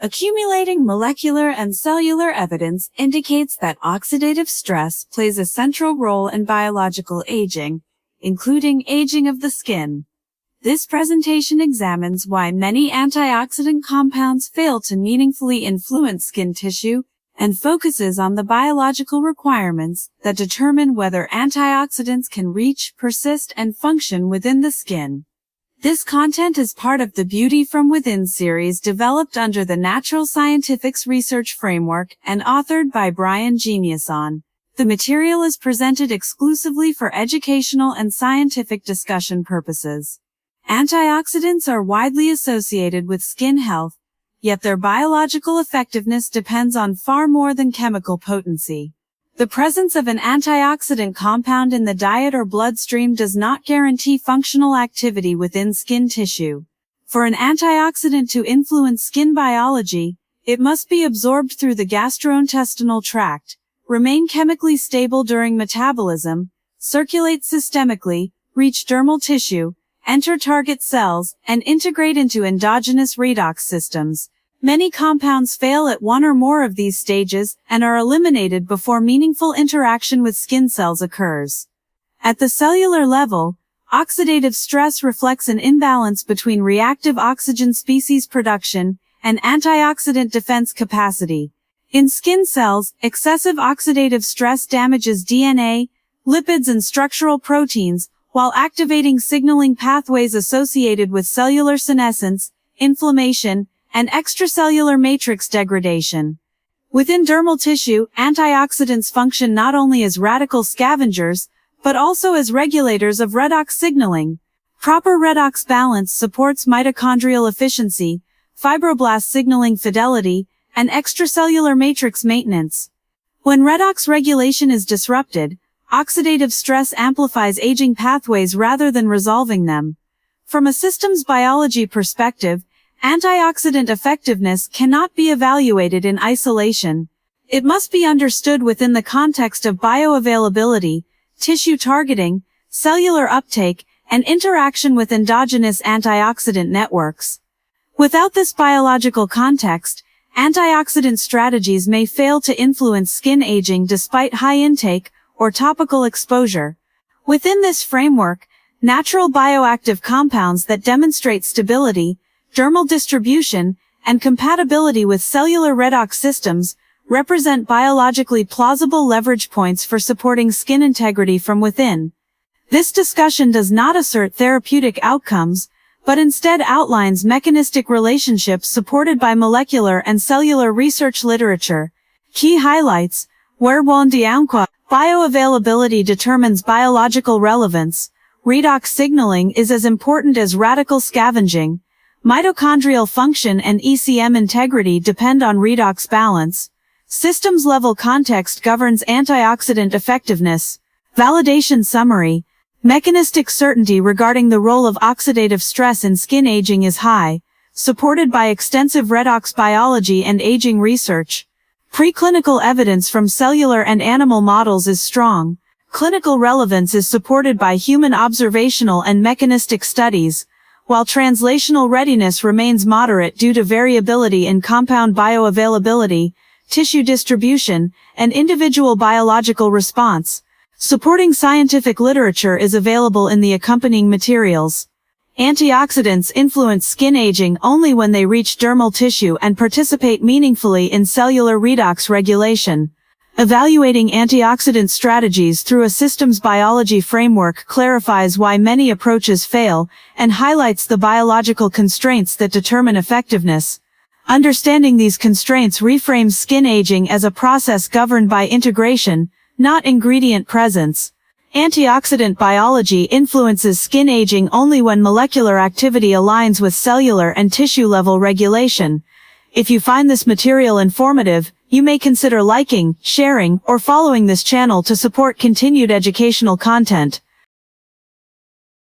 Accumulating molecular and cellular evidence indicates that oxidative stress plays a central role in biological aging, including aging of the skin. This presentation examines why many antioxidant compounds fail to meaningfully influence skin tissue and focuses on the biological requirements that determine whether antioxidants can reach, persist, and function within the skin. This content is part of the Beauty from Within series developed under the Natural Scientifics Research Framework and authored by Brian Geniuson. The material is presented exclusively for educational and scientific discussion purposes. Antioxidants are widely associated with skin health, yet their biological effectiveness depends on far more than chemical potency. The presence of an antioxidant compound in the diet or bloodstream does not guarantee functional activity within skin tissue. For an antioxidant to influence skin biology, it must be absorbed through the gastrointestinal tract, remain chemically stable during metabolism, circulate systemically, reach dermal tissue, enter target cells, and integrate into endogenous redox systems. Many compounds fail at one or more of these stages and are eliminated before meaningful interaction with skin cells occurs. At the cellular level, oxidative stress reflects an imbalance between reactive oxygen species production and antioxidant defense capacity. In skin cells, excessive oxidative stress damages DNA, lipids, and structural proteins, while activating signaling pathways associated with cellular senescence, inflammation, and extracellular matrix degradation. Within dermal tissue, antioxidants function not only as radical scavengers, but also as regulators of redox signaling. Proper redox balance supports mitochondrial efficiency, fibroblast signaling fidelity, and extracellular matrix maintenance. When redox regulation is disrupted, oxidative stress amplifies aging pathways rather than resolving them. From a systems biology perspective, antioxidant effectiveness cannot be evaluated in isolation. It must be understood within the context of bioavailability, tissue targeting, cellular uptake, and interaction with endogenous antioxidant networks. Without this biological context, antioxidant strategies may fail to influence skin aging despite high intake or topical exposure. Within this framework, natural bioactive compounds that demonstrate stability, dermal distribution, and compatibility with cellular redox systems represent biologically plausible leverage points for supporting skin integrity from within. This discussion does not assert therapeutic outcomes, but instead outlines mechanistic relationships supported by molecular and cellular research literature. Key highlights: bioavailability determines biological relevance. Redox signaling is as important as radical scavenging. Mitochondrial function and ECM integrity depend on redox balance. Systems-level context governs antioxidant effectiveness. Validation summary. Mechanistic certainty regarding the role of oxidative stress in skin aging is high, supported by extensive redox biology and aging research. Preclinical evidence from cellular and animal models is strong. Clinical relevance is supported by human observational and mechanistic studies, while translational readiness remains moderate due to variability in compound bioavailability, tissue distribution, and individual biological response. Supporting scientific literature is available in the accompanying materials. Antioxidants influence skin aging only when they reach dermal tissue and participate meaningfully in cellular redox regulation. Evaluating antioxidant strategies through a systems biology framework clarifies why many approaches fail and highlights the biological constraints that determine effectiveness. Understanding these constraints reframes skin aging as a process governed by integration, not ingredient presence. Antioxidant biology influences skin aging only when molecular activity aligns with cellular and tissue-level regulation. If you find this material informative, you may consider liking, sharing, or following this channel to support continued educational content.